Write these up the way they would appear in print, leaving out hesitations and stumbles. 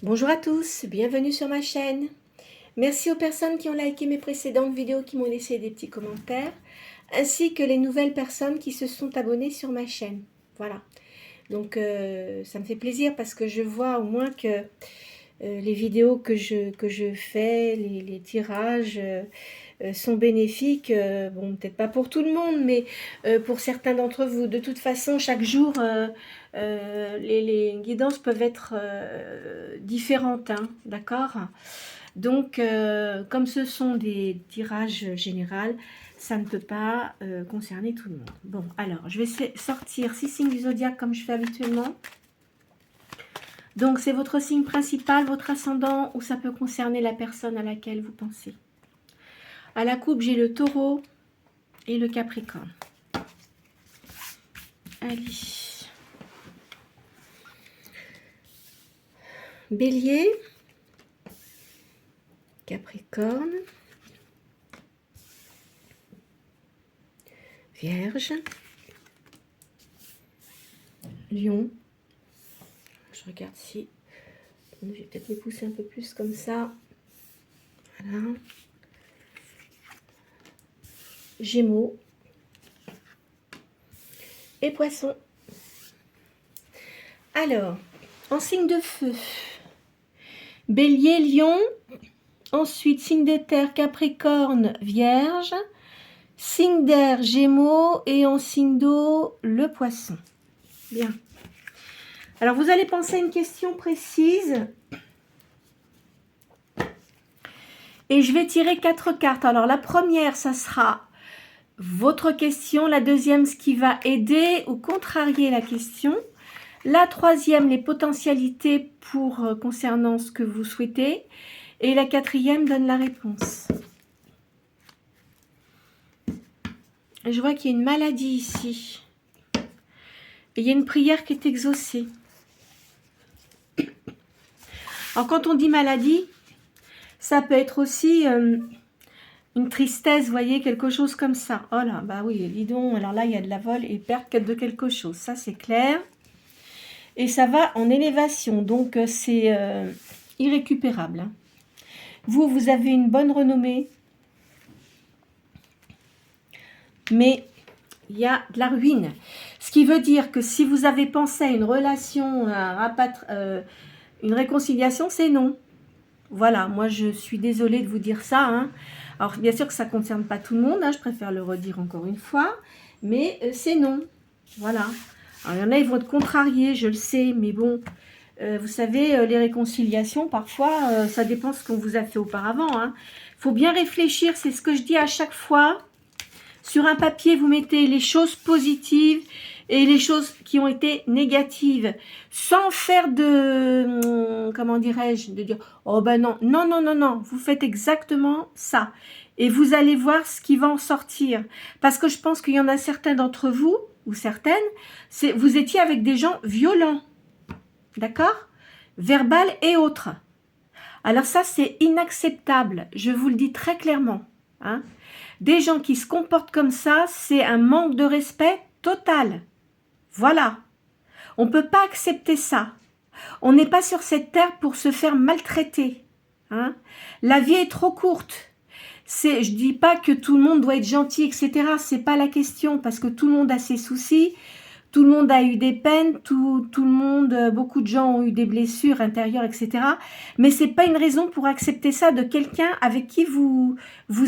Bonjour à tous, bienvenue sur ma chaîne. Merci aux personnes qui ont liké mes précédentes vidéos, qui m'ont laissé des petits commentaires, ainsi que les nouvelles personnes qui se sont abonnées sur ma chaîne. Voilà, donc ça me fait plaisir parce que je vois au moins que les vidéos que je fais, les tirages sont bénéfiques. Bon, peut-être pas pour tout le monde, mais pour certains d'entre vous. De toute façon, chaque jour, les guidances peuvent être différentes, hein, d'accord? Donc, comme ce sont des tirages généraux, ça ne peut pas concerner tout le monde. Bon, alors, je vais sortir 6 signes du zodiaque comme je fais habituellement. Donc, c'est votre signe principal, votre ascendant, ou ça peut concerner la personne à laquelle vous pensez. À la coupe, j'ai le taureau et le capricorne. Allez. Bélier, Capricorne, Vierge, Lion. Je regarde si... Je vais peut-être les pousser un peu plus comme ça. Voilà. Gémeaux et Poisson. Alors, en signe de feu, Bélier, Lion. Ensuite, signe de terre, Capricorne, Vierge. Signe d'air, Gémeaux. Et en signe d'eau, le Poisson. Bien. Alors, vous allez penser à une question précise. Et je vais tirer 4 cartes. Alors, la première, ça sera votre question. La deuxième, ce qui va aider ou contrarier la question. La troisième, les potentialités pour concernant ce que vous souhaitez. Et la quatrième donne la réponse. Je vois qu'il y a une maladie ici. Et il y a une prière qui est exaucée. Alors, quand on dit maladie, ça peut être aussi une tristesse, vous voyez, quelque chose comme ça. Oh là, bah oui, dis donc, alors là, il y a de la vol et perte de quelque chose. Ça, c'est clair. Et ça va en élévation, donc c'est irrécupérable. Hein. Vous avez une bonne renommée, mais il y a de la ruine. Ce qui veut dire que si vous avez pensé à une relation, une réconciliation, c'est non. Voilà, moi je suis désolée de vous dire ça. Hein. Alors bien sûr que ça ne concerne pas tout le monde, hein, je préfère le redire encore une fois, mais c'est non. Voilà. Alors il y en a, ils vont être contrariés, je le sais, mais bon, vous savez, les réconciliations, parfois, ça dépend de ce qu'on vous a fait auparavant. Hein. Faut bien réfléchir, c'est ce que je dis à chaque fois. Sur un papier, vous mettez les choses positives et les choses qui ont été négatives, sans faire de, comment dirais-je, de dire, oh ben non, non, non, non, non, vous faites exactement ça. Et vous allez voir ce qui va en sortir. Parce que je pense qu'il y en a certains d'entre vous, ou certaines, vous étiez avec des gens violents. D'accord? Verbal et autres. Alors ça, c'est inacceptable. Je vous le dis très clairement. Hein? Des gens qui se comportent comme ça, c'est un manque de respect total. Voilà. On ne peut pas accepter ça. On n'est pas sur cette terre pour se faire maltraiter. Hein? La vie est trop courte. Je dis pas que tout le monde doit être gentil, etc. C'est pas la question, parce que tout le monde a ses soucis. Tout le monde a eu des peines, tout le monde, beaucoup de gens ont eu des blessures intérieures, etc. Mais ce n'est pas une raison pour accepter ça de quelqu'un avec qui vous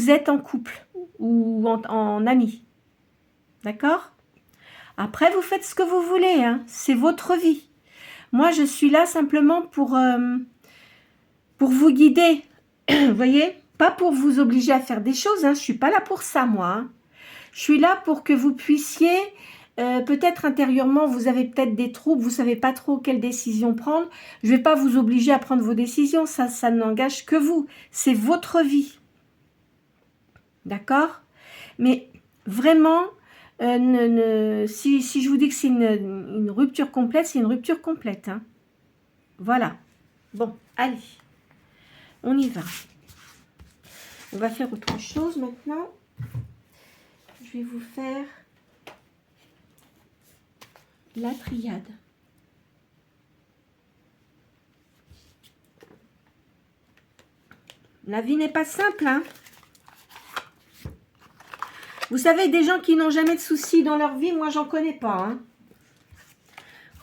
êtes en couple ou en ami. D'accord? Après, vous faites ce que vous voulez, hein. C'est votre vie. Moi, je suis là simplement pour vous guider. Vous voyez? Pas pour vous obliger à faire des choses, hein. Je ne suis pas là pour ça, moi. Hein. Je suis là pour que vous puissiez... peut-être intérieurement, vous avez peut-être des troubles, vous ne savez pas trop quelle décision prendre. Je ne vais pas vous obliger à prendre vos décisions, ça n'engage que vous. C'est votre vie. D'accord? Mais vraiment, si je vous dis que c'est une rupture complète, c'est une rupture complète. Hein. Voilà. Bon, allez. On y va. On va faire autre chose maintenant. Je vais vous faire... la triade. La vie n'est pas simple, hein. Vous savez, des gens qui n'ont jamais de soucis dans leur vie, moi, j'en connais pas, hein.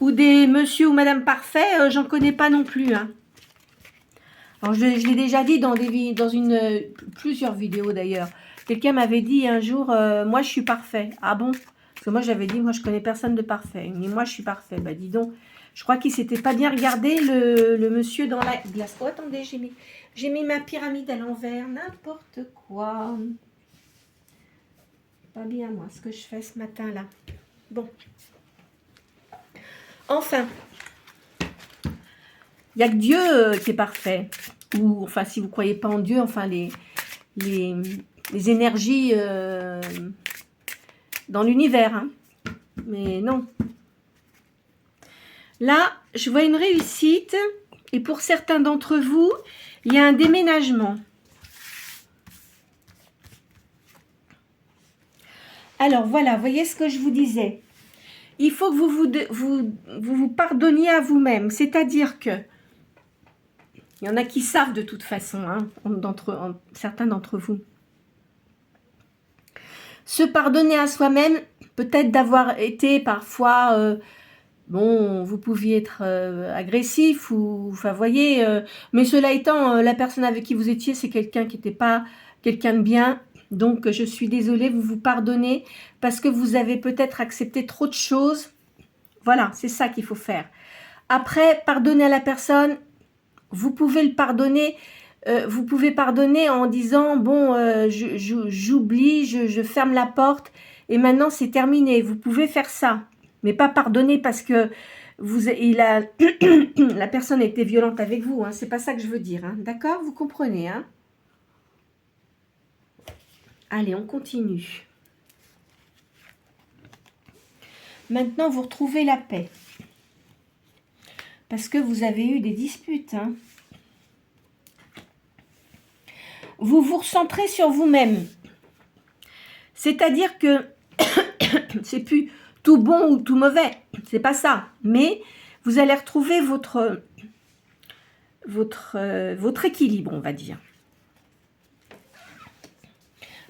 Ou des monsieur ou madame parfait, j'en connais pas non plus, hein. Alors, je l'ai déjà dit dans plusieurs vidéos, d'ailleurs. Quelqu'un m'avait dit un jour, moi, je suis parfait. Ah bon? Parce que moi, j'avais dit, moi, je connais personne de parfait. Mais moi, je suis parfait. Bah, dis donc. Je crois qu'il s'était pas bien regardé, le monsieur dans la glace. Oh, attendez, j'ai mis ma pyramide à l'envers. N'importe quoi. Pas bien, moi, ce que je fais ce matin-là. Bon. Enfin. Il n'y a que Dieu qui est parfait. Ou, enfin, si vous ne croyez pas en Dieu, enfin, les énergies dans l'univers. Hein. Mais non. Là, je vois une réussite. Et pour certains d'entre vous, il y a un déménagement. Alors, voilà, voyez ce que je vous disais. Il faut que vous pardonniez à vous-même. C'est-à-dire que, il y en a qui savent de toute façon, hein, certains d'entre vous. Se pardonner à soi-même, peut-être d'avoir été parfois... bon, vous pouviez être agressif, ou, enfin, voyez, mais cela étant, la personne avec qui vous étiez, c'est quelqu'un qui n'était pas quelqu'un de bien, donc je suis désolée, vous vous pardonnez, parce que vous avez peut-être accepté trop de choses, voilà, c'est ça qu'il faut faire. Après, pardonner à la personne, vous pouvez le pardonner, vous pouvez pardonner en disant, bon, j'oublie, je ferme la porte, et maintenant c'est terminé, vous pouvez faire ça. Mais pas pardonner parce que la personne était violente avec vous. Hein. C'est pas ça que je veux dire. Hein. D'accord? Vous comprenez. Hein? Allez, on continue. Maintenant, vous retrouvez la paix. Parce que vous avez eu des disputes. Hein. Vous vous recentrez sur vous-même. C'est-à-dire que c'est plus... tout bon ou tout mauvais, c'est pas ça. Mais vous allez retrouver votre équilibre, on va dire.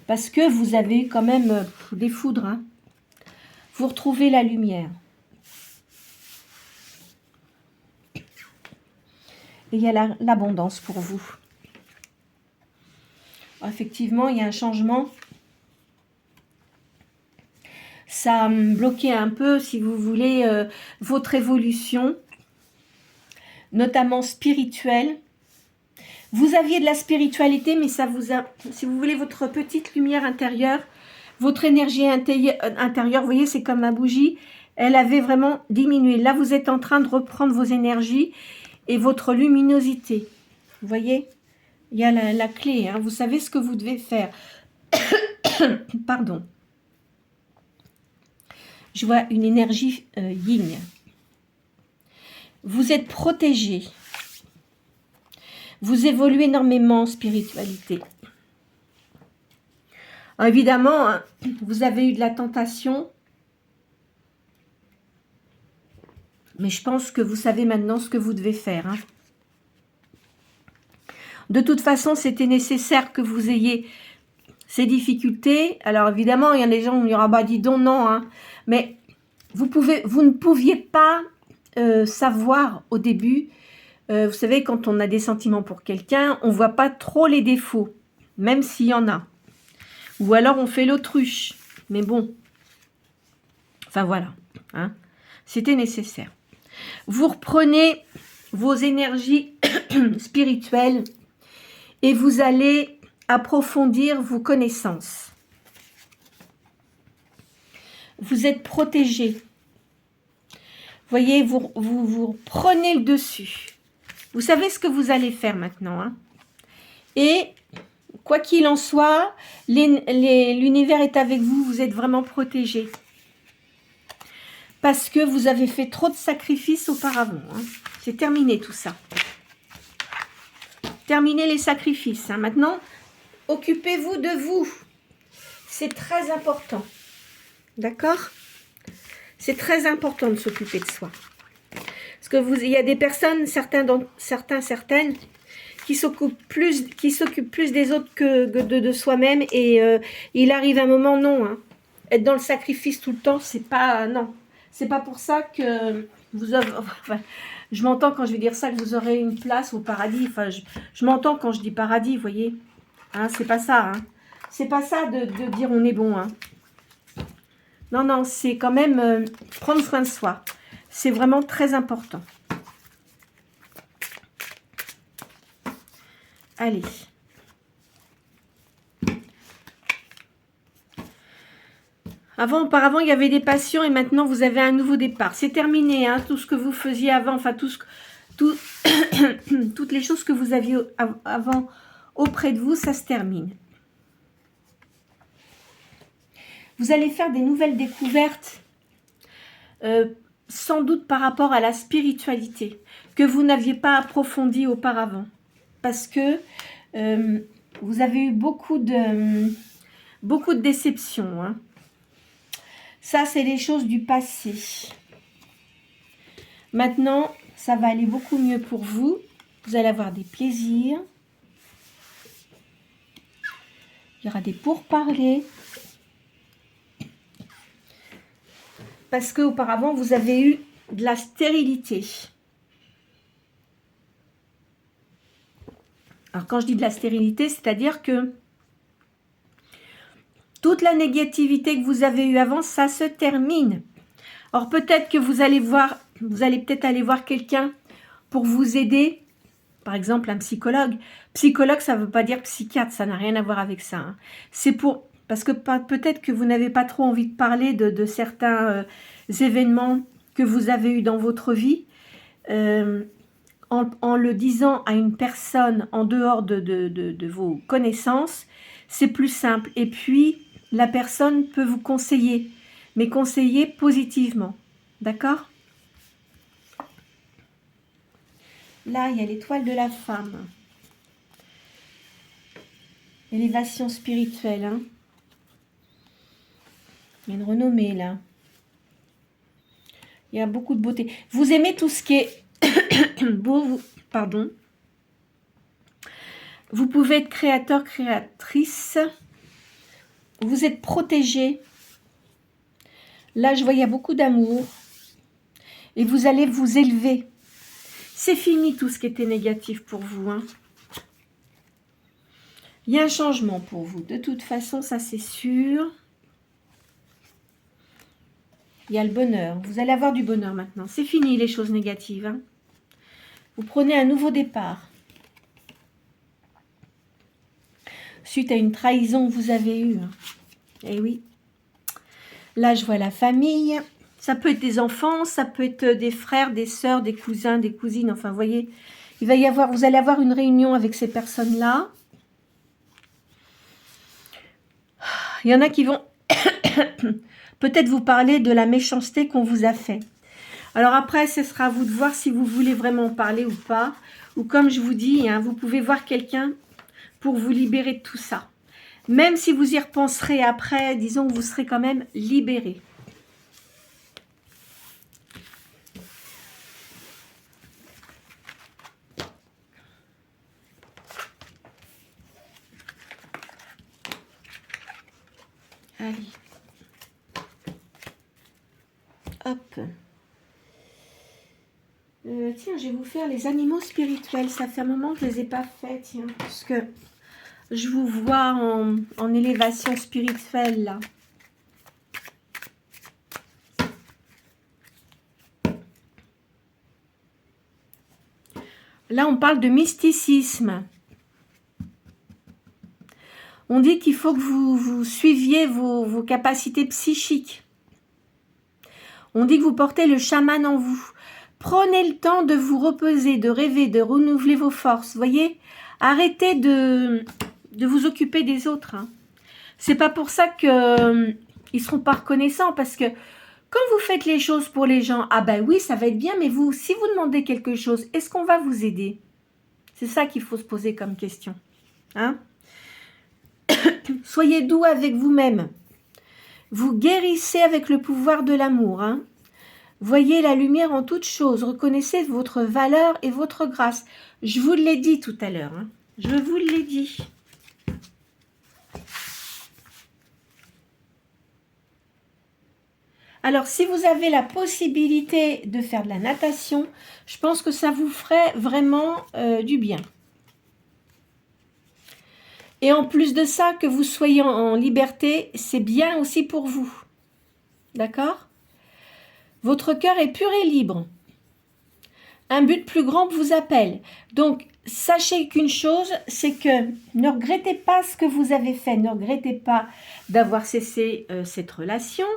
Parce que vous avez quand même des foudres. Hein. Vous retrouvez la lumière. Et il y a l'abondance pour vous. Effectivement, il y a un changement. Ça bloquait un peu, si vous voulez, votre évolution, notamment spirituelle. Vous aviez de la spiritualité, mais ça vous a, si vous voulez, votre petite lumière intérieure, votre énergie intérieure, vous voyez, c'est comme ma bougie, elle avait vraiment diminué. Là, vous êtes en train de reprendre vos énergies et votre luminosité. Vous voyez, il y a la clé, hein, vous savez ce que vous devez faire. Pardon. Je vois une énergie yin. Vous êtes protégé. Vous évoluez énormément en spiritualité. Alors, évidemment, hein, vous avez eu de la tentation. Mais je pense que vous savez maintenant ce que vous devez faire. Hein. De toute façon, c'était nécessaire que vous ayez ces difficultés. Alors évidemment, il y a des gens qui diront, bah dis donc non, hein. Mais vous ne pouviez pas savoir au début, vous savez, quand on a des sentiments pour quelqu'un, on ne voit pas trop les défauts, même s'il y en a. Ou alors on fait l'autruche. Mais bon, enfin voilà, hein. C'était nécessaire. Vous reprenez vos énergies spirituelles et vous allez approfondir vos connaissances. Vous êtes protégé. Voyez, vous prenez le dessus. Vous savez ce que vous allez faire maintenant. Hein. Et quoi qu'il en soit, l'univers est avec vous. Vous êtes vraiment protégé. Parce que vous avez fait trop de sacrifices auparavant. Hein. C'est terminé tout ça. Terminez les sacrifices. Hein. Maintenant, occupez-vous de vous. C'est très important. D'accord ? C'est très important de s'occuper de soi. Parce que il y a des personnes, certaines, plus des autres que de soi-même. Et il arrive un moment, non. Hein. Être dans le sacrifice tout le temps, c'est pas... Non. C'est pas pour ça que vous avez... Enfin, je m'entends quand je vais dire ça, que vous aurez une place au paradis. Enfin, je m'entends quand je dis paradis, vous voyez. Hein, c'est pas ça. Hein. C'est pas ça de dire on est bon. Hein. Non, non, c'est quand même prendre soin de soi. C'est vraiment très important. Allez. Auparavant, il y avait des passions et maintenant, vous avez un nouveau départ. C'est terminé, hein, tout ce que vous faisiez avant, enfin, toutes les choses que vous aviez avant auprès de vous, ça se termine. Vous allez faire des nouvelles découvertes, sans doute par rapport à la spiritualité, que vous n'aviez pas approfondie auparavant. Parce que vous avez eu beaucoup de déceptions. Hein. Ça, c'est les choses du passé. Maintenant, ça va aller beaucoup mieux pour vous. Vous allez avoir des plaisirs. Il y aura des pourparlers. Parce qu'auparavant, vous avez eu de la stérilité. Alors, quand je dis de la stérilité, c'est-à-dire que toute la négativité que vous avez eue avant, ça se termine. Or, peut-être que vous allez peut-être aller voir quelqu'un pour vous aider. Par exemple, un psychologue. Psychologue, ça ne veut pas dire psychiatre, ça n'a rien à voir avec ça. Hein. C'est pour... Parce que peut-être que vous n'avez pas trop envie de parler de certains événements que vous avez eus dans votre vie. En le disant à une personne en dehors de vos connaissances, c'est plus simple. Et puis, la personne peut vous conseiller, mais conseiller positivement. D'accord ? Là, il y a l'étoile de la femme. Élévation spirituelle. Hein. Il y a une renommée, là. Il y a beaucoup de beauté. Vous aimez tout ce qui est beau, pardon. Vous pouvez être créateur, créatrice. Vous êtes protégé. Là, je vois, il y a beaucoup d'amour. Et vous allez vous élever. C'est fini tout ce qui était négatif pour vous. Hein. Il y a un changement pour vous. De toute façon, ça c'est sûr. Il y a le bonheur. Vous allez avoir du bonheur maintenant. C'est fini les choses négatives. Hein. Vous prenez un nouveau départ. Suite à une trahison que vous avez eue. Hein. Eh oui. Là, je vois la famille. Ça peut être des enfants, ça peut être des frères, des sœurs, des cousins, des cousines. Enfin, vous voyez, vous allez avoir une réunion avec ces personnes-là. Il y en a qui vont peut-être vous parler de la méchanceté qu'on vous a fait. Alors après, ce sera à vous de voir si vous voulez vraiment en parler ou pas. Ou comme je vous dis, hein, vous pouvez voir quelqu'un pour vous libérer de tout ça. Même si vous y repenserez après, disons que vous serez quand même libéré. Allez. Hop. Tiens, je vais vous faire les animaux spirituels. Ça fait un moment que je ne les ai pas faits, tiens. Parce que je vous vois en élévation spirituelle, là. Là, on parle de mysticisme. On dit qu'il faut que vous suiviez vos capacités psychiques. On dit que vous portez le chaman en vous. Prenez le temps de vous reposer, de rêver, de renouveler vos forces. Voyez, arrêtez de vous occuper des autres. Hein. C'est pas pour ça que ils seront pas reconnaissants, parce que quand vous faites les choses pour les gens, ah ben oui, ça va être bien, mais vous, si vous demandez quelque chose, est-ce qu'on va vous aider? C'est ça qu'il faut se poser comme question. Hein? Soyez doux avec vous-même. Vous guérissez avec le pouvoir de l'amour. Hein? Voyez la lumière en toute chose. Reconnaissez votre valeur et votre grâce. Je vous l'ai dit tout à l'heure. Hein. Je vous l'ai dit. Alors, si vous avez la possibilité de faire de la natation, je pense que ça vous ferait vraiment du bien. Et en plus de ça, que vous soyez en liberté, c'est bien aussi pour vous. D'accord ? Votre cœur est pur et libre. Un but plus grand vous appelle. Donc, sachez qu'une chose, c'est que ne regrettez pas ce que vous avez fait. Ne regrettez pas d'avoir cessé cette relation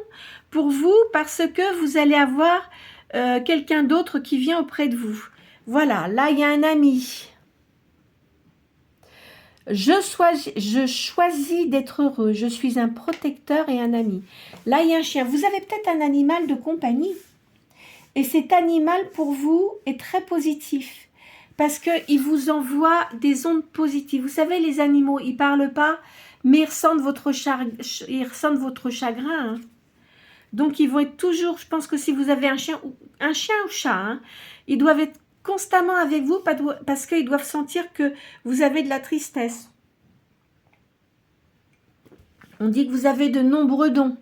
pour vous, parce que vous allez avoir quelqu'un d'autre qui vient auprès de vous. Voilà, là, il y a un ami. Je choisis d'être heureux. Je suis un protecteur et un ami. Là, il y a un chien. Vous avez peut-être un animal de compagnie. Et cet animal, pour vous, est très positif. Parce qu'il vous envoie des ondes positives. Vous savez, les animaux, ils ne parlent pas, mais ils ressentent votre chagrin. Hein. Donc, ils vont être toujours, je pense que si vous avez un chien ou chat, hein, ils doivent être constamment avec vous parce qu'ils doivent sentir que vous avez de la tristesse. On dit que vous avez de nombreux dons.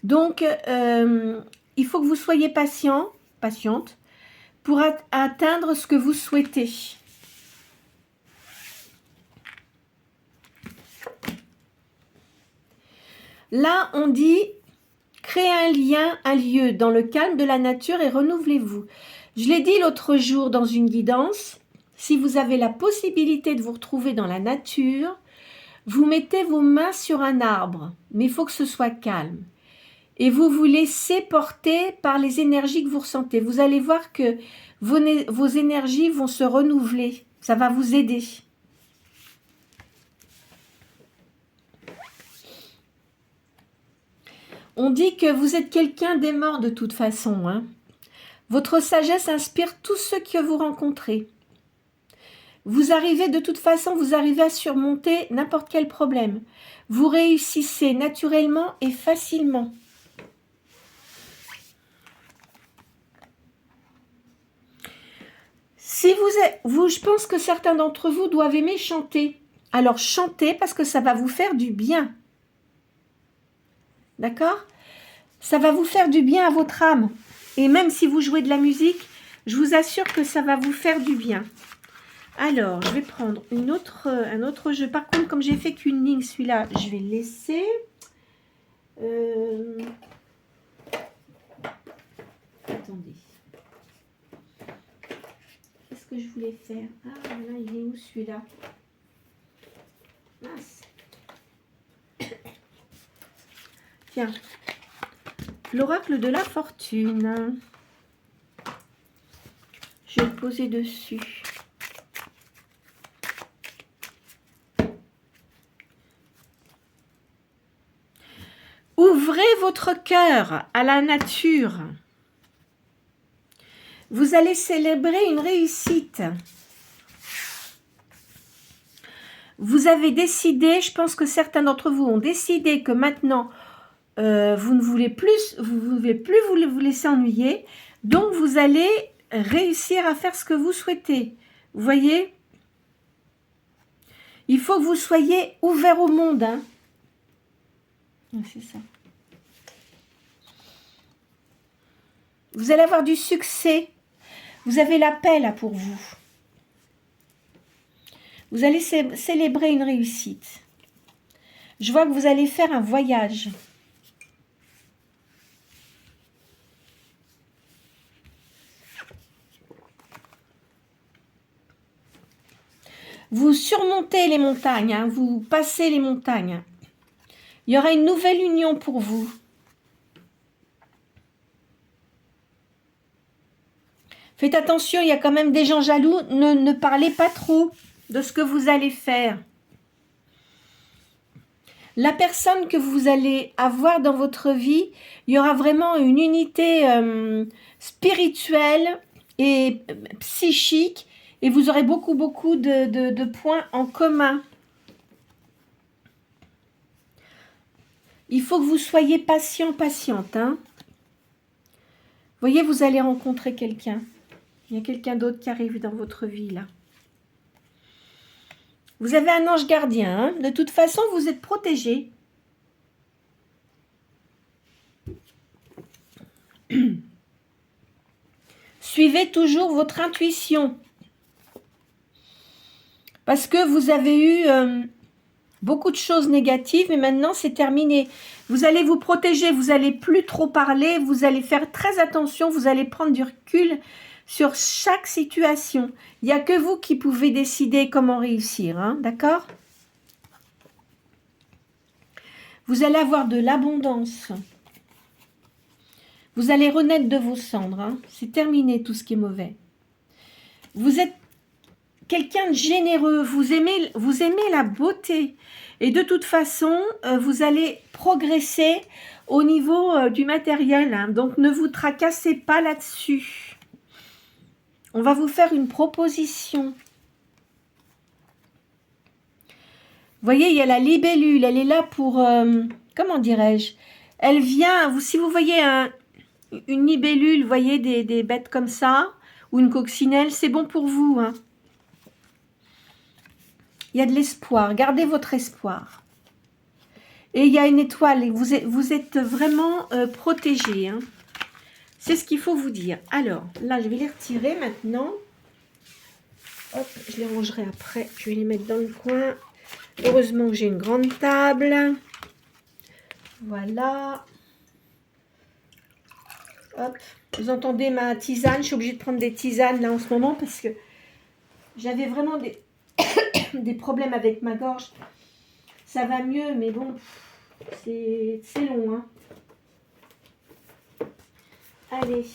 Donc, il faut que vous soyez patiente, pour atteindre ce que vous souhaitez. Là, on dit, créez un lien, un lieu dans le calme de la nature et renouvelez-vous. Je l'ai dit l'autre jour dans une guidance, si vous avez la possibilité de vous retrouver dans la nature, vous mettez vos mains sur un arbre, mais il faut que ce soit calme. Et vous vous laissez porter par les énergies que vous ressentez. Vous allez voir que vos énergies vont se renouveler. Ça va vous aider. On dit que vous êtes quelqu'un d'aimant de toute façon. Hein. Votre sagesse inspire tous ceux que vous rencontrez. Vous arrivez de toute façon, vous arrivez à surmonter n'importe quel problème. Vous réussissez naturellement et facilement. Si je pense que certains d'entre vous doivent aimer chanter. Alors chantez parce que ça va vous faire du bien. D'accord ? Ça va vous faire du bien à votre âme. Et même si vous jouez de la musique, je vous assure que ça va vous faire du bien. Alors, je vais prendre un autre jeu. Par contre, comme j'ai fait qu'une ligne, celui-là, je vais le laisser. Attendez. Qu'est-ce que je voulais faire? Ah, là, il est où celui-là? Mince. Tiens. L'oracle de la fortune. Je vais le poser dessus. Ouvrez votre cœur à la nature. Vous allez célébrer une réussite. Vous avez décidé, je pense que certains d'entre vous ont décidé que maintenant, vous ne voulez plus vous laisser ennuyer. Donc, vous allez réussir à faire ce que vous souhaitez. Vous voyez? Il faut que vous soyez ouvert au monde. Hein. C'est ça. Vous allez avoir du succès. Vous avez la paix là pour vous. Vous allez célébrer une réussite. Je vois que vous allez faire un voyage. Vous surmontez les montagnes, hein, vous passez les montagnes. Il y aura une nouvelle union pour vous. Faites attention, il y a quand même des gens jaloux. Ne parlez pas trop de ce que vous allez faire. La personne que vous allez avoir dans votre vie, il y aura vraiment une unité spirituelle et psychique. Et vous aurez beaucoup de points en commun. Il faut que vous soyez patiente. Hein. voyez, vous allez rencontrer quelqu'un. Il y a quelqu'un d'autre qui arrive dans votre vie, là. Vous avez un ange gardien. Hein. De toute façon, vous êtes protégé. Suivez toujours votre intuition. Parce que vous avez eu beaucoup de choses négatives et maintenant c'est terminé. Vous allez vous protéger, vous n'allez plus trop parler, vous allez faire très attention, vous allez prendre du recul sur chaque situation. Il n'y a que vous qui pouvez décider comment réussir, hein, d'accord? Vous allez avoir de l'abondance. Vous allez renaître de vos cendres. Hein. C'est terminé tout ce qui est mauvais. Vous êtes quelqu'un de généreux. Vous aimez la beauté. Et de toute façon, vous allez progresser au niveau du matériel. Hein. Donc, ne vous tracassez pas là-dessus. On va vous faire une proposition. Vous voyez, il y a la libellule. Elle est là pour... comment dirais-je? Elle vient... si vous voyez une libellule, vous voyez des bêtes comme ça, ou une coccinelle, c'est bon pour vous. Hein. Il y a de l'espoir. Gardez votre espoir. Et il y a une étoile. Et vous êtes vraiment protégé. Hein. C'est ce qu'il faut vous dire. Alors, là, je vais les retirer maintenant. Hop, je les rangerai après. Je vais les mettre dans le coin. Heureusement que j'ai une grande table. Voilà. Hop. Vous entendez ma tisane. Je suis obligée de prendre des tisanes là en ce moment parce que j'avais vraiment des problèmes avec ma gorge. Ça va mieux, mais bon, c'est long. Hein. Allez.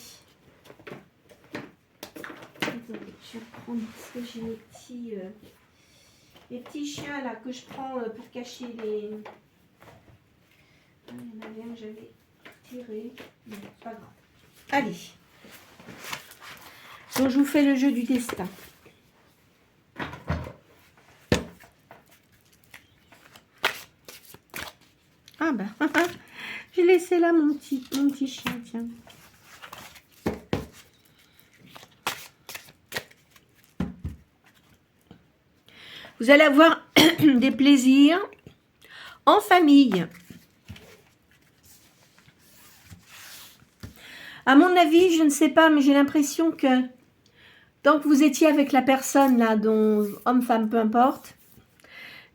Attendez, je vais prendre parce que j'ai les petits chiens là que je prends pour cacher les... Ah, il y en avait un que j'avais tiré. Non, pas grave. Allez. Donc, je vous fais le jeu du destin. Ah ben, j'ai laissé là mon petit chien, tiens. Vous allez avoir des plaisirs en famille. À mon avis, je ne sais pas, mais j'ai l'impression que tant que vous étiez avec la personne là, dont homme, femme, peu importe,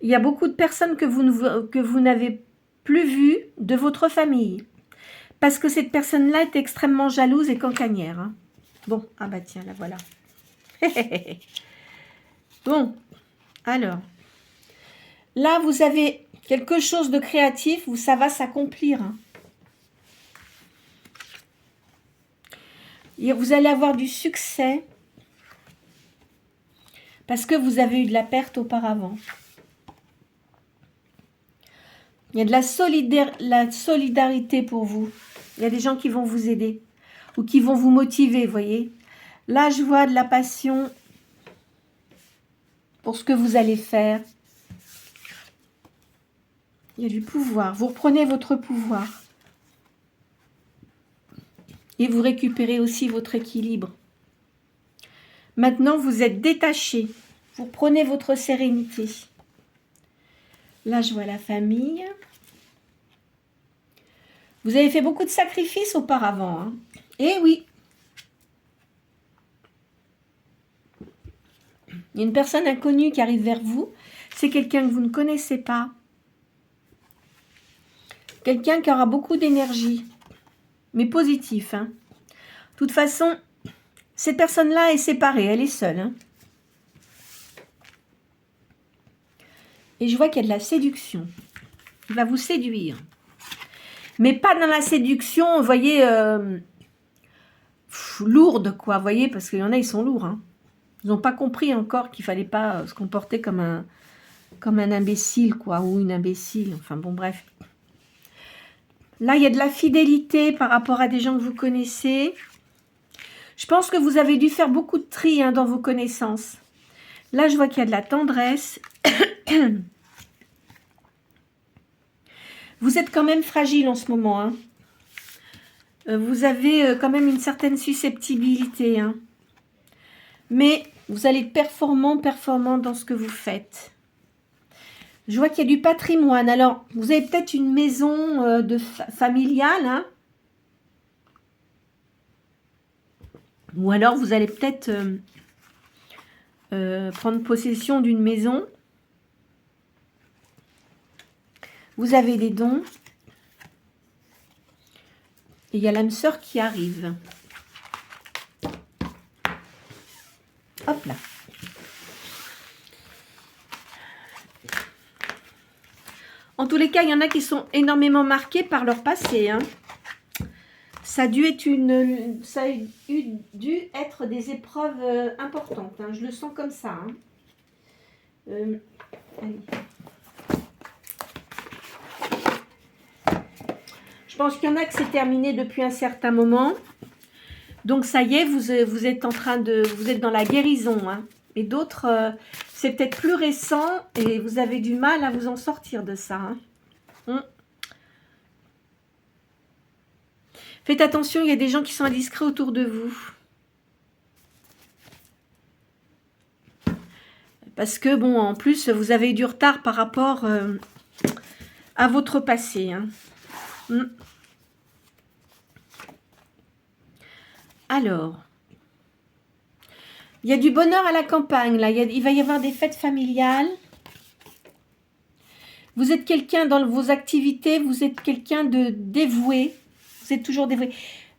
il y a beaucoup de personnes que vous n'avez plus vues de votre famille. Parce que cette personne-là est extrêmement jalouse et cancanière. Hein. Bon, ah bah tiens, la voilà. Bon, alors, là, vous avez quelque chose de créatif où ça va s'accomplir. Hein. Et vous allez avoir du succès parce que vous avez eu de la perte auparavant. Il y a de la solidarité pour vous. Il y a des gens qui vont vous aider ou qui vont vous motiver, vous voyez. Là, je vois de la passion pour ce que vous allez faire. Il y a du pouvoir. Vous reprenez votre pouvoir. Et vous récupérez aussi votre équilibre. Maintenant, vous êtes détaché. Vous prenez votre sérénité. Là, je vois la famille. Vous avez fait beaucoup de sacrifices auparavant. Hein. Eh oui. Il y a une personne inconnue qui arrive vers vous. C'est quelqu'un que vous ne connaissez pas. Quelqu'un qui aura beaucoup d'énergie. Mais positif. Hein. De toute façon, cette personne-là est séparée. Elle est seule. Hein. Et je vois qu'il y a de la séduction. Il va vous séduire. Mais pas dans la séduction, vous voyez, lourde, quoi. Vous voyez, parce qu'il y en a, ils sont lourds. Hein. Ils n'ont pas compris encore qu'il ne fallait pas se comporter comme un imbécile, quoi, ou une imbécile. Enfin, bon, bref. Là, il y a de la fidélité par rapport à des gens que vous connaissez. Je pense que vous avez dû faire beaucoup de tri hein, dans vos connaissances. Là, je vois qu'il y a de la tendresse. Vous êtes quand même fragile en ce moment. Hein. Vous avez quand même une certaine susceptibilité, hein. Mais vous allez être performant dans ce que vous faites. Je vois qu'il y a du patrimoine. Alors, vous avez peut-être une maison familiale, hein. Ou alors, vous allez peut-être prendre possession d'une maison. Vous avez des dons. Et il y a l'âme sœur qui arrive. Hop là. En tous les cas, il y en a qui sont énormément marqués par leur passé, hein. Ça a dû être des épreuves importantes, hein. Je le sens comme ça, hein. Allez. Je pense qu'il y en a que c'est terminé depuis un certain moment. Donc ça y est, vous êtes dans la guérison, hein. Et d'autres, c'est peut-être plus récent et vous avez du mal à vous en sortir de ça, hein. Faites attention, il y a des gens qui sont indiscrets autour de vous. Parce que, bon, en plus, vous avez eu du retard par rapport à votre passé, hein. Alors, il y a du bonheur à la campagne, là. Il va y avoir des fêtes familiales. Vous êtes quelqu'un dans vos activités, vous êtes quelqu'un de dévoué. Vous êtes toujours dévoué.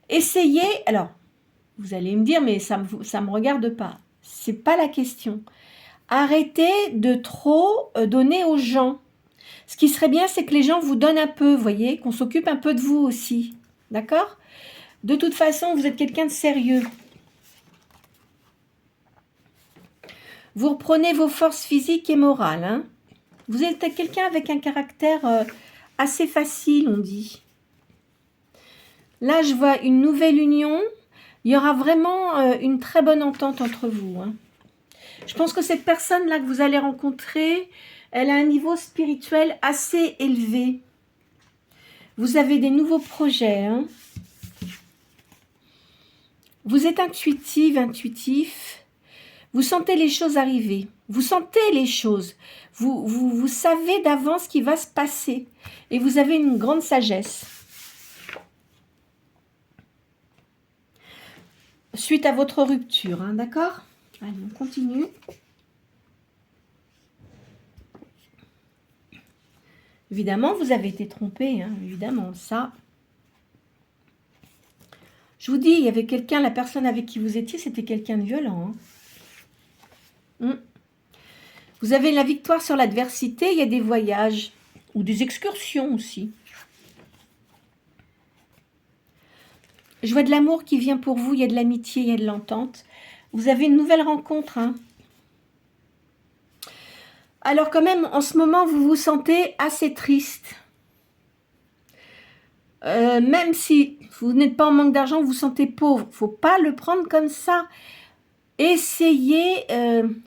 Essayez, alors, vous allez me dire, mais ça me regarde pas. C'est pas la question. Arrêtez de trop donner aux gens. Ce qui serait bien, c'est que les gens vous donnent un peu, vous voyez, qu'on s'occupe un peu de vous aussi. D'accord? De toute façon, vous êtes quelqu'un de sérieux. Vous reprenez vos forces physiques et morales, hein. Vous êtes quelqu'un avec un caractère assez facile, on dit. Là, je vois une nouvelle union. Il y aura vraiment une très bonne entente entre vous, hein. Je pense que cette personne-là que vous allez rencontrer, elle a un niveau spirituel assez élevé. Vous avez des nouveaux projets, hein. Vous êtes intuitif. Vous sentez les choses arriver. Vous sentez les choses. Vous savez d'avance ce qui va se passer. Et vous avez une grande sagesse. Suite à votre rupture, hein, d'accord? Allez, on continue. Évidemment, vous avez été trompé, hein, évidemment, ça. Je vous dis, il y avait quelqu'un, la personne avec qui vous étiez, c'était quelqu'un de violent, hein. Vous avez la victoire sur l'adversité, il y a des voyages ou des excursions aussi. Je vois de l'amour qui vient pour vous, il y a de l'amitié, il y a de l'entente. Vous avez une nouvelle rencontre, hein. Alors quand même, en ce moment, vous vous sentez assez triste. Même si vous n'êtes pas en manque d'argent, vous vous sentez pauvre. Il ne faut pas le prendre comme ça. Essayez,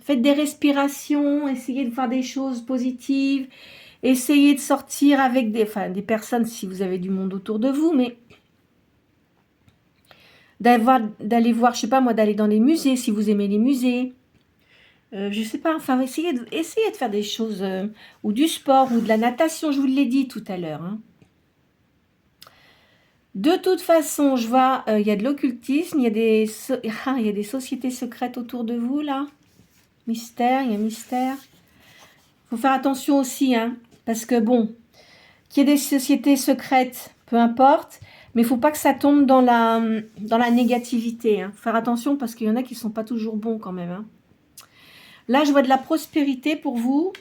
faites des respirations, essayez de faire des choses positives, essayez de sortir avec des personnes si vous avez du monde autour de vous, mais d'aller voir, je sais pas moi, d'aller dans les musées si vous aimez les musées. Je sais pas, enfin, essayez de faire des choses, ou du sport, ou de la natation, je vous l'ai dit tout à l'heure, hein. De toute façon, je vois, il y a de l'occultisme, il y a des sociétés secrètes autour de vous, là. Mystère, il y a mystère. Il faut faire attention aussi, hein, parce que bon, qu'il y ait des sociétés secrètes, peu importe, mais il ne faut pas que ça tombe dans la négativité, hein. Faut faire attention parce qu'il y en a qui ne sont pas toujours bons quand même, hein. Là, je vois de la prospérité pour vous.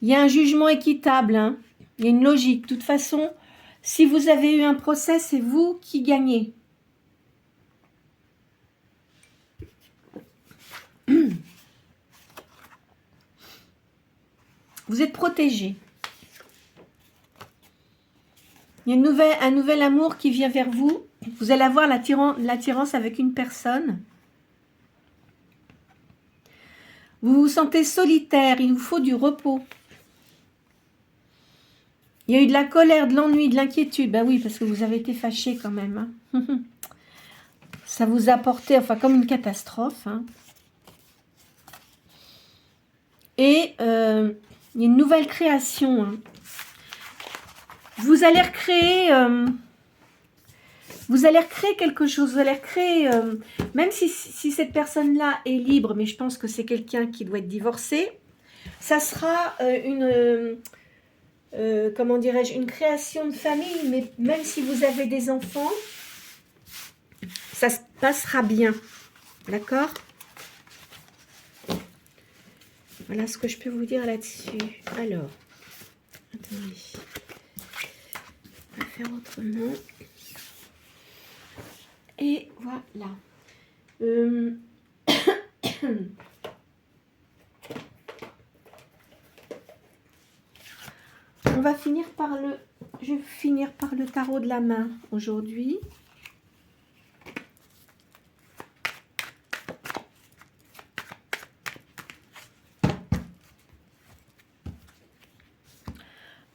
Il y a un jugement équitable, hein. Il y a une logique. De toute façon, si vous avez eu un procès, c'est vous qui gagnez. Vous êtes protégé. Il y a un nouvel amour qui vient vers vous. Vous allez avoir l'attirance avec une personne. Vous vous sentez solitaire, il vous faut du repos. Il y a eu de la colère, de l'ennui, de l'inquiétude. Ben oui, parce que vous avez été fâché quand même. Hein. Ça vous a porté, enfin, comme une catastrophe. Hein. Et il y a une nouvelle création. Hein. Vous allez recréer... vous allez recréer quelque chose, vous allez recréer, même si cette personne-là est libre, mais je pense que c'est quelqu'un qui doit être divorcé, ça sera comment dirais-je, une création de famille, mais même si vous avez des enfants, ça se passera bien, d'accord? Voilà ce que je peux vous dire là-dessus. Alors, attendez, on va faire autrement. Et voilà. On va finir par le... Je vais finir par le tarot de la main aujourd'hui.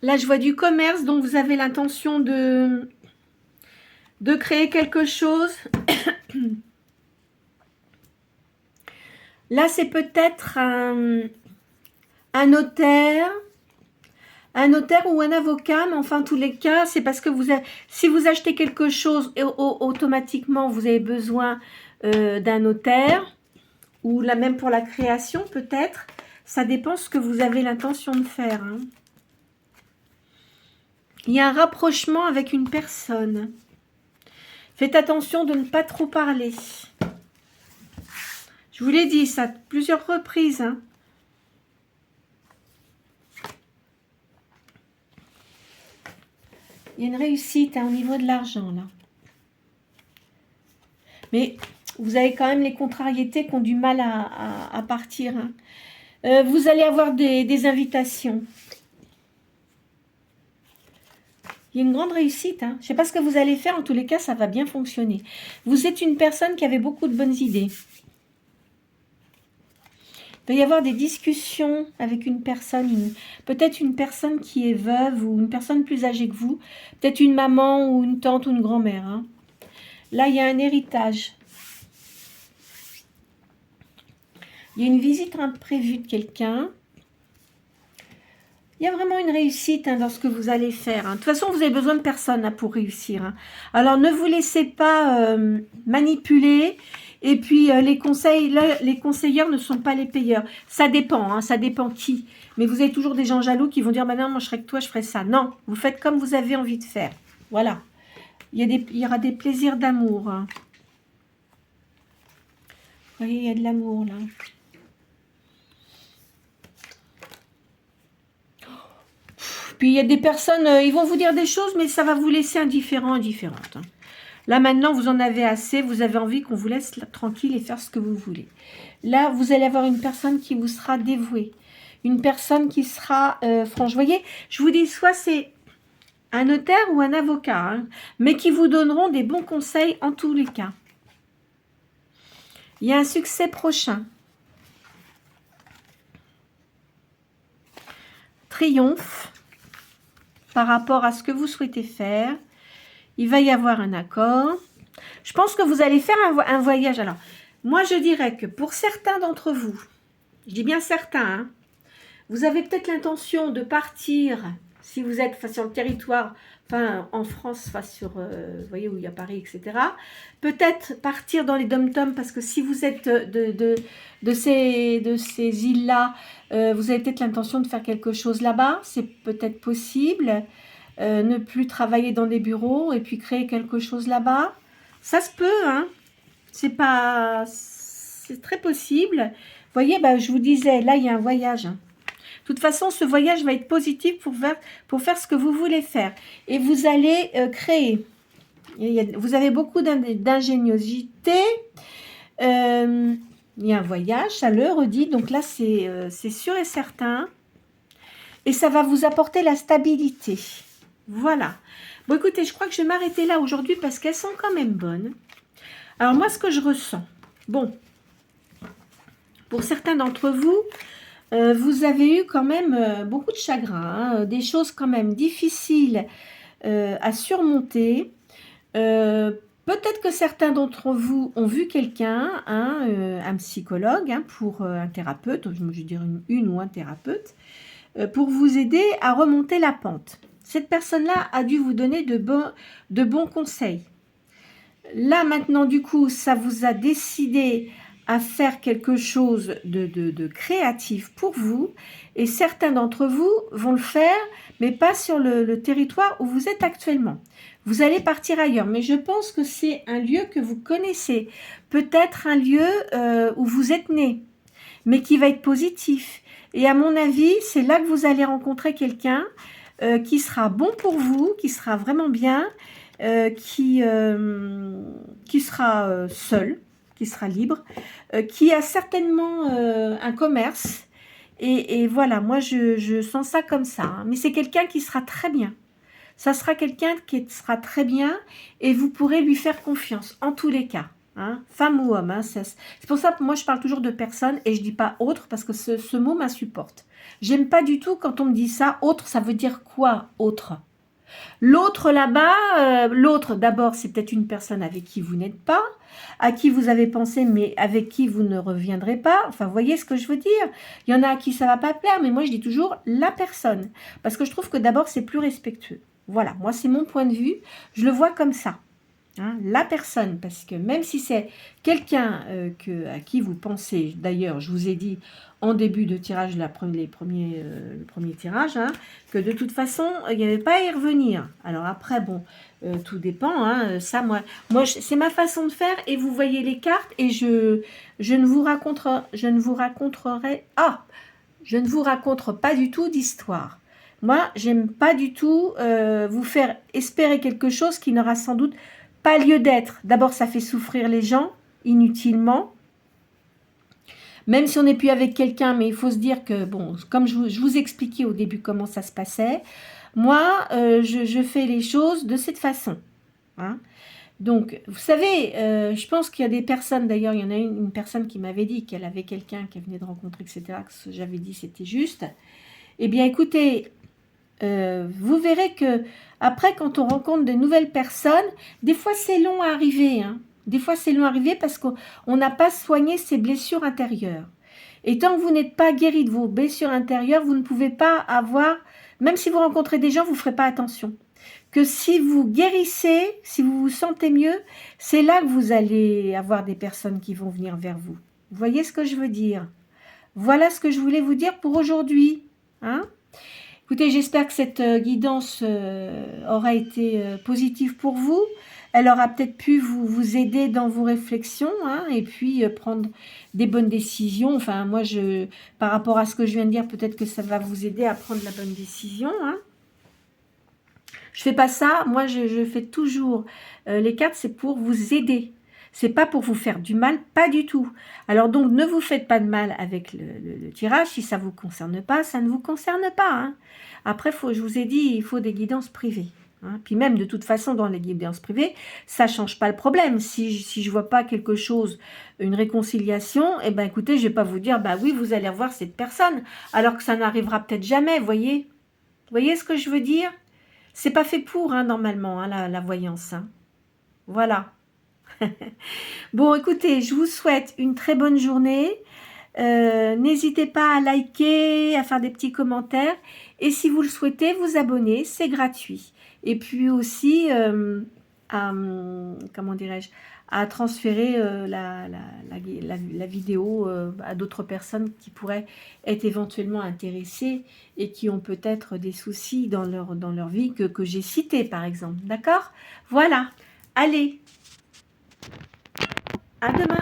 Là, je vois du commerce, donc vous avez l'intention de créer quelque chose. Là, c'est peut-être un notaire ou un avocat, mais enfin, en tous les cas, c'est parce que si vous achetez quelque chose, automatiquement, vous avez besoin d'un notaire, ou là même pour la création, peut-être. Ça dépend ce que vous avez l'intention de faire. Hein. Il y a un rapprochement avec une personne. Faites attention de ne pas trop parler. Je vous l'ai dit, ça, plusieurs reprises. Hein. Il y a une réussite hein, au niveau de l'argent, là. Mais vous avez quand même les contrariétés qui ont du mal à partir. Hein. Vous allez avoir des invitations. Il y a une grande réussite. Hein. Je ne sais pas ce que vous allez faire. En tous les cas, ça va bien fonctionner. Vous êtes une personne qui avait beaucoup de bonnes idées. Il peut y avoir des discussions avec une personne, peut-être une personne qui est veuve ou une personne plus âgée que vous. Peut-être une maman ou une tante ou une grand-mère. Hein. Là, il y a un héritage. Il y a une visite imprévue de quelqu'un. Il y a vraiment une réussite hein, dans ce que vous allez faire. Hein. De toute façon, vous avez besoin de personne hein, pour réussir. Hein. Alors, ne vous laissez pas manipuler. Et puis, les conseilleurs ne sont pas les payeurs. Ça dépend, hein, ça dépend qui. Mais vous avez toujours des gens jaloux qui vont dire, bah non, moi je serais que toi, je ferais ça. Non, vous faites comme vous avez envie de faire. Voilà. Il y aura des plaisirs d'amour. Hein. Vous voyez, il y a de l'amour là. Puis il y a des personnes, ils vont vous dire des choses, mais ça va vous laisser indifférente. Hein. Là maintenant, vous en avez assez, vous avez envie qu'on vous laisse tranquille et faire ce que vous voulez. Là, vous allez avoir une personne qui vous sera dévouée. Une personne qui sera franche. Vous voyez, je vous dis, soit c'est un notaire ou un avocat, hein, mais qui vous donneront des bons conseils en tous les cas. Il y a un succès prochain. Triomphe. Par rapport à ce que vous souhaitez faire, il va y avoir un accord. Je pense que vous allez faire un voyage. Alors, moi, je dirais que pour certains d'entre vous, je dis bien certains, hein, vous avez peut-être l'intention de partir, si vous êtes sur le territoire, enfin en France, sur, vous voyez où il y a Paris, etc. Peut-être partir dans les dom-toms, parce que si vous êtes de ces îles-là, vous avez peut-être l'intention de faire quelque chose là-bas, c'est peut-être possible. Ne plus travailler dans des bureaux et puis créer quelque chose là-bas. Ça se peut, hein. C'est très possible. Vous voyez, bah, je vous disais, là, il y a un voyage. Hein. De toute façon, ce voyage va être positif pour faire ce que vous voulez faire. Et vous allez créer. Vous avez beaucoup d'ingéniosité. Il y a un voyage, ça le redit. Donc là, c'est sûr et certain. Et ça va vous apporter la stabilité. Voilà. Bon, écoutez, je crois que je vais m'arrêter là aujourd'hui parce qu'elles sont quand même bonnes. Alors, moi, ce que je ressens, bon, pour certains d'entre vous, Vous avez eu quand même beaucoup de chagrin, hein, des choses quand même difficiles à surmonter. Peut-être que certains d'entre vous ont vu quelqu'un, hein, un psychologue, hein, pour un thérapeute, je veux dire une ou un thérapeute, pour vous aider à remonter la pente. Cette personne-là a dû vous donner de bons conseils. Là, maintenant, du coup, ça vous a décidé à faire quelque chose de créatif pour vous. Et certains d'entre vous vont le faire, mais pas sur le territoire où vous êtes actuellement. Vous allez partir ailleurs. Mais je pense que c'est un lieu que vous connaissez. Peut-être un lieu où vous êtes né, mais qui va être positif. Et à mon avis, c'est là que vous allez rencontrer quelqu'un qui sera bon pour vous, qui sera vraiment bien, qui sera seul, qui sera libre, qui a certainement un commerce. Et voilà, moi je sens ça comme ça. Hein. Mais c'est quelqu'un qui sera très bien. Ça sera quelqu'un qui sera très bien et vous pourrez lui faire confiance en tous les cas. Hein, femme ou homme. Hein, c'est pour ça que moi je parle toujours de personne et je dis pas autre parce que ce mot m'insupporte. J'aime pas du tout quand on me dit ça. Autre, ça veut dire quoi autre? L'autre là-bas, l'autre d'abord c'est peut-être une personne avec qui vous n'êtes pas, à qui vous avez pensé mais avec qui vous ne reviendrez pas. Enfin, vous voyez ce que je veux dire? Il y en a à qui ça va pas plaire, mais moi je dis toujours la personne. Parce que je trouve que d'abord c'est plus respectueux. Voilà, moi c'est mon point de vue, je le vois comme ça. Hein, la personne, parce que même si c'est quelqu'un à qui vous pensez, d'ailleurs je vous ai dit en début de tirage, le premier tirage, hein, que de toute façon il n'y avait pas à y revenir. Alors après bon, tout dépend, hein, ça moi c'est ma façon de faire et vous voyez les cartes et je ne vous raconte pas du tout d'histoire. Moi j'aime pas du tout vous faire espérer quelque chose qui n'aura sans doute pas lieu d'être. D'abord, ça fait souffrir les gens inutilement. Même si on n'est plus avec quelqu'un, mais il faut se dire que, bon, comme je vous expliquais au début comment ça se passait, moi, je fais les choses de cette façon. Hein. Donc, vous savez, je pense qu'il y a des personnes, d'ailleurs, il y en a une personne qui m'avait dit qu'elle avait quelqu'un qu'elle venait de rencontrer, etc., que ce que j'avais dit, c'était juste. Eh bien, écoutez, vous verrez que après, quand on rencontre de nouvelles personnes, des fois c'est long à arriver. Hein. Des fois c'est long à arriver parce qu'on n'a pas soigné ses blessures intérieures. Et tant que vous n'êtes pas guéri de vos blessures intérieures, vous ne pouvez pas avoir, même si vous rencontrez des gens, vous ne ferez pas attention. Que si vous guérissez, si vous vous sentez mieux, c'est là que vous allez avoir des personnes qui vont venir vers vous. Vous voyez ce que je veux dire? Voilà ce que je voulais vous dire pour aujourd'hui. Hein? Écoutez, j'espère que cette guidance aura été positive pour vous. Elle aura peut-être pu vous aider dans vos réflexions, hein, et puis prendre des bonnes décisions. Enfin, moi, par rapport à ce que je viens de dire, peut-être que ça va vous aider à prendre la bonne décision. Hein. Je fais pas ça. Moi, je fais toujours les cartes, c'est pour vous aider. C'est pas pour vous faire du mal, pas du tout. Alors donc, ne vous faites pas de mal avec le tirage. Si ça ne vous concerne pas, ça ne vous concerne pas. Hein. Après, je vous ai dit, il faut des guidances privées. Hein. Puis même, de toute façon, dans les guidances privées, ça ne change pas le problème. Si je ne vois pas quelque chose, une réconciliation, eh ben, écoutez, je ne vais pas vous dire, bah oui, vous allez revoir cette personne, alors que ça n'arrivera peut-être jamais, voyez. Vous voyez ce que je veux dire? C'est pas fait pour, hein, normalement, hein, la voyance. Hein. Voilà. Bon, écoutez, je vous souhaite une très bonne journée. N'hésitez pas à liker, à faire des petits commentaires. Et si vous le souhaitez, vous abonner, c'est gratuit. Et puis aussi, comment dirais-je, à transférer la vidéo à d'autres personnes qui pourraient être éventuellement intéressées et qui ont peut-être des soucis dans leur vie que j'ai cités, par exemple. D'accord? Voilà. Allez. À demain.